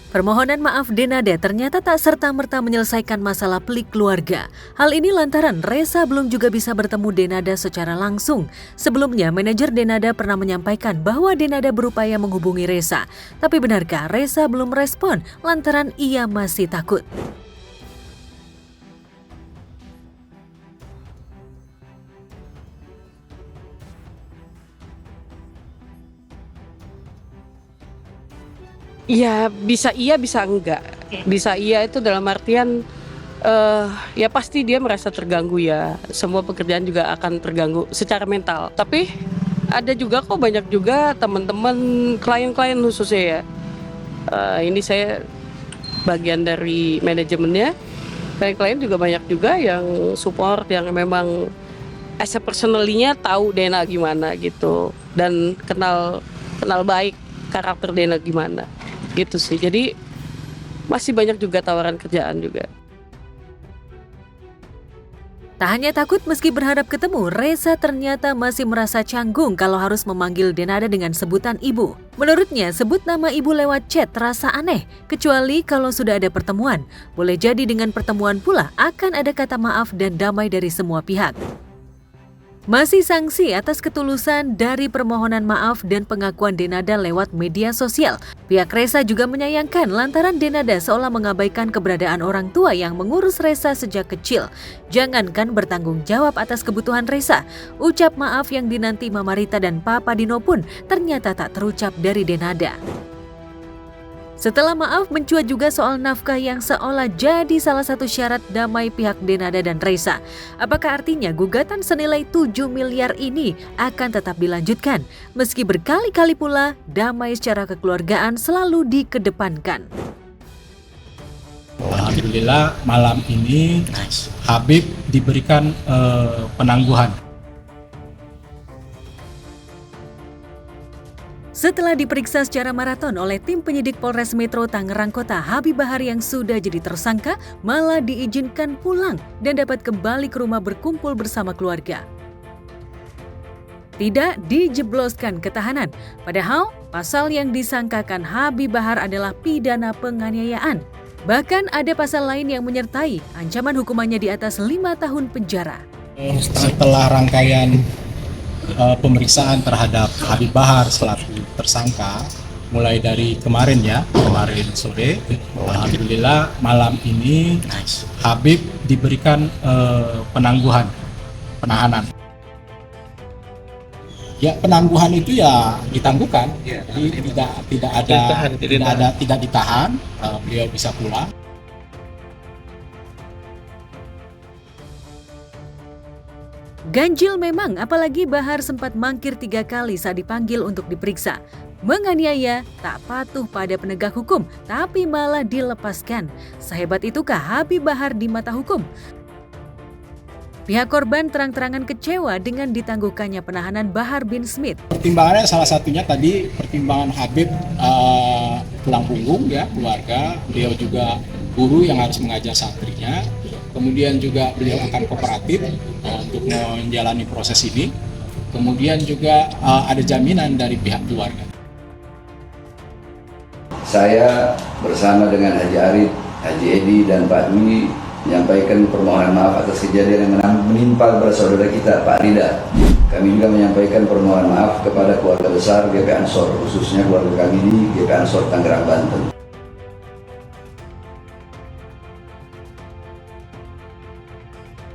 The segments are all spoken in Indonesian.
Permohonan maaf Denada ternyata tak serta-merta menyelesaikan masalah pelik keluarga. Hal ini lantaran Resa belum juga bisa bertemu Denada secara langsung. Sebelumnya, manajer Denada pernah menyampaikan bahwa Denada berupaya menghubungi Resa. Tapi benarkah Resa belum respon lantaran ia masih takut? Iya, bisa enggak. Bisa iya itu dalam artian, ya pasti dia merasa terganggu ya, semua pekerjaan juga akan terganggu secara mental. Tapi ada juga kok banyak juga teman-teman, klien-klien khususnya ya, ini saya bagian dari manajemennya, klien-klien juga banyak juga yang support, yang memang as a personally-nya tahu Dena gimana gitu, dan kenal kenal baik karakter Dena gimana. Gitu sih. Jadi masih banyak juga tawaran kerjaan juga. Tak hanya takut meski berharap ketemu, Resa ternyata masih merasa canggung kalau harus memanggil Denada dengan sebutan ibu. Menurutnya, sebut nama ibu lewat chat terasa aneh, kecuali kalau sudah ada pertemuan. Boleh jadi dengan pertemuan pula akan ada kata maaf dan damai dari semua pihak. Masih sanksi atas ketulusan dari permohonan maaf dan pengakuan Denada lewat media sosial. Pihak Resa juga menyayangkan lantaran Denada seolah mengabaikan keberadaan orang tua yang mengurus Resa sejak kecil. Jangankan bertanggung jawab atas kebutuhan Resa, ucap maaf yang dinanti Mama Rita dan Papa Dino pun ternyata tak terucap dari Denada. Setelah maaf, mencuat juga soal nafkah yang seolah jadi salah satu syarat damai pihak Denada dan Resa. Apakah artinya gugatan senilai 7 miliar ini akan tetap dilanjutkan, meski berkali-kali pula damai secara kekeluargaan selalu dikedepankan? Alhamdulillah malam ini Habib diberikan penangguhan. Setelah diperiksa secara maraton oleh tim penyidik Polres Metro Tangerang Kota, Habib Bahar yang sudah jadi tersangka malah diizinkan pulang dan dapat kembali ke rumah berkumpul bersama keluarga. Tidak dijebloskan ke tahanan, padahal pasal yang disangkakan Habib Bahar adalah pidana penganiayaan. Bahkan ada pasal lain yang menyertai ancaman hukumannya di atas 5 tahun penjara. Setelah rangkaian pemeriksaan terhadap Habib Bahar selaku tersangka mulai dari kemarin sore, alhamdulillah malam ini Habib diberikan penahanan. Ya, penangguhan itu ya ditangguhkan, jadi tidak ditahan, beliau bisa pulang. Ganjil memang, apalagi Bahar sempat mangkir 3 kali saat dipanggil untuk diperiksa. Menganiaya, tak patuh pada penegak hukum, tapi malah dilepaskan. Sehebat itukah Habib Bahar di mata hukum? Pihak korban terang-terangan kecewa dengan ditangguhkannya penahanan Bahar bin Smith. Pertimbangannya salah satunya tadi pertimbangan Habib tulang punggung ya, keluarga, beliau juga guru yang harus mengajar santrinya. Kemudian juga beliau akan kooperatif untuk menjalani proses ini. Kemudian juga ada jaminan dari pihak keluarga. Saya bersama dengan Haji Arif, Haji Edi, dan Pak Dwi menyampaikan permohonan maaf atas kejadian yang menimpa kepada saudara kita, Pak Rida. Kami juga menyampaikan permohonan maaf kepada keluarga besar GP Ansor, khususnya keluarga kami di GP Ansor Tangerang, Banten.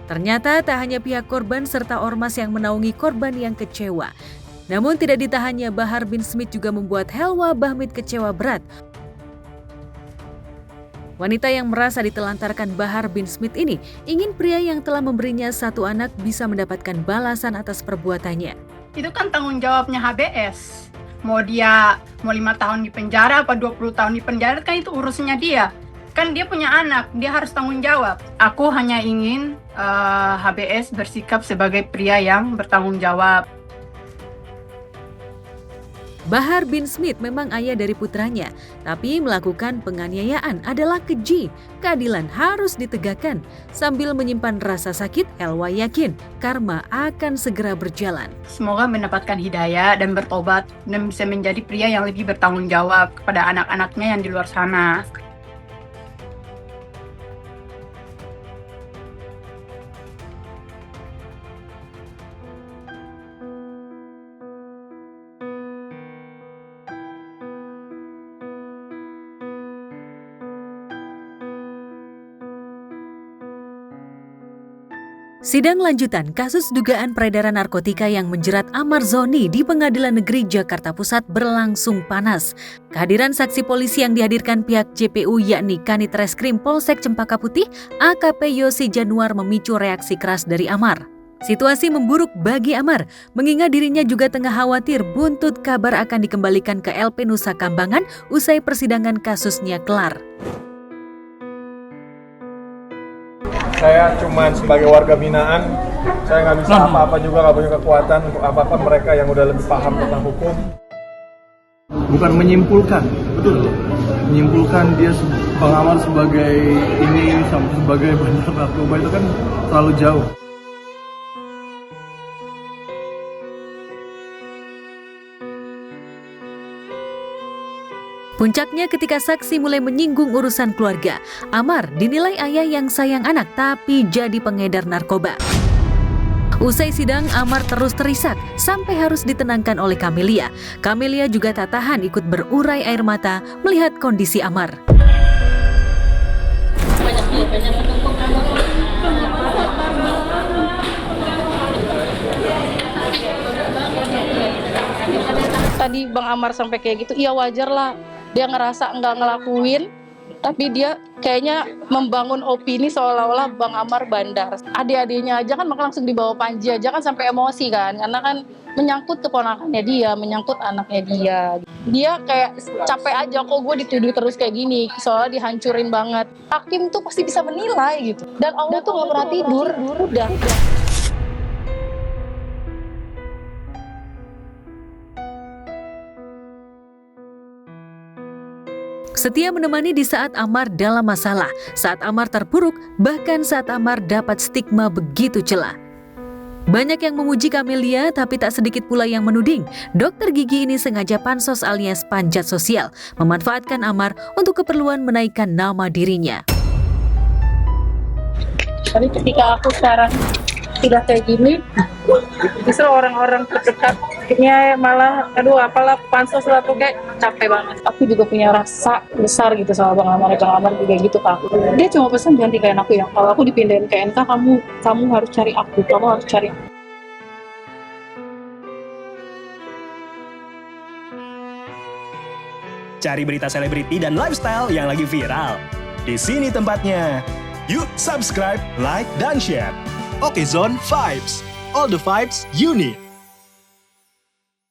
Ternyata tak hanya pihak korban serta ormas yang menaungi korban yang kecewa. Namun tidak ditahannya, Bahar bin Smith juga membuat Helwa Bahmid kecewa berat. Wanita yang merasa ditelantarkan Bahar bin Smith ini ingin pria yang telah memberinya 1 anak bisa mendapatkan balasan atas perbuatannya. Itu kan tanggung jawabnya HBS. Mau 5 tahun di penjara apa 20 tahun di penjara, kan itu urusannya dia. Kan dia punya anak, dia harus tanggung jawab. Aku hanya ingin HBS bersikap sebagai pria yang bertanggung jawab. Bahar bin Smith memang ayah dari putranya, tapi melakukan penganiayaan adalah keji. Keadilan harus ditegakkan. Sambil menyimpan rasa sakit, Elwa yakin karma akan segera berjalan. Semoga mendapatkan hidayah dan bertobat dan bisa menjadi pria yang lebih bertanggung jawab kepada anak-anaknya yang di luar sana. Sidang lanjutan kasus dugaan peredaran narkotika yang menjerat Ahmad Zoni di Pengadilan Negeri Jakarta Pusat berlangsung panas. Kehadiran saksi polisi yang dihadirkan pihak JPU yakni Kanit Reskrim Polsek Cempaka Putih, AKP Yosi Januar memicu reaksi keras dari Amar. Situasi memburuk bagi Amar, mengingat dirinya juga tengah khawatir buntut kabar akan dikembalikan ke LP Nusa Kambangan usai persidangan kasusnya kelar. Saya cuma sebagai warga binaan, saya nggak bisa apa-apa juga, nggak punya kekuatan untuk apa-apa mereka yang udah lebih paham tentang hukum. Bukan menyimpulkan, betul. Menyimpulkan dia Bang Amar sebagai ini, sebagai bandar narkoba itu kan terlalu jauh. Puncaknya ketika saksi mulai menyinggung urusan keluarga. Amar dinilai ayah yang sayang anak tapi jadi pengedar narkoba. Usai sidang, Amar terus terisak sampai harus ditenangkan oleh Camelia. Camelia juga tak tahan ikut berurai air mata melihat kondisi Amar. Tadi Bang Amar sampai kayak gitu, iya wajar lah. Dia ngerasa nggak ngelakuin, tapi dia kayaknya membangun opini seolah-olah Bang Amar bandar. Adik-adiknya aja kan maka langsung dibawa Panji aja kan sampai emosi kan, karena kan menyangkut keponakannya dia, menyangkut anaknya dia. Dia kayak capek aja kok gue dituduh terus kayak gini, soalnya dihancurin banget. Hakim tuh pasti bisa menilai gitu. Dan Allah tuh nggak pernah tidur, udah. Setia menemani di saat Amar dalam masalah, saat Amar terpuruk, bahkan saat Amar dapat stigma begitu celah. Banyak yang memuji Camelia, tapi tak sedikit pula yang menuding. Dokter gigi ini sengaja pansos alias panjat sosial, memanfaatkan Amar untuk keperluan menaikkan nama dirinya. Tapi ketika aku sekarang sudah kayak gini, justru orang-orang terdekatnya malah, aduh apalah pansos lah tuh kayak capek banget. Aku juga punya rasa besar gitu sama Bang Amar juga gitu ke aku. Dia cuma pesan ganti kain aku ya. Kalau aku dipindahin ke NK, kamu harus cari aku, kamu harus cari aku. Cari berita selebriti dan lifestyle yang lagi viral. Di sini tempatnya. Yuk subscribe, like, dan share. Okezone Vibes. All the vibes you need.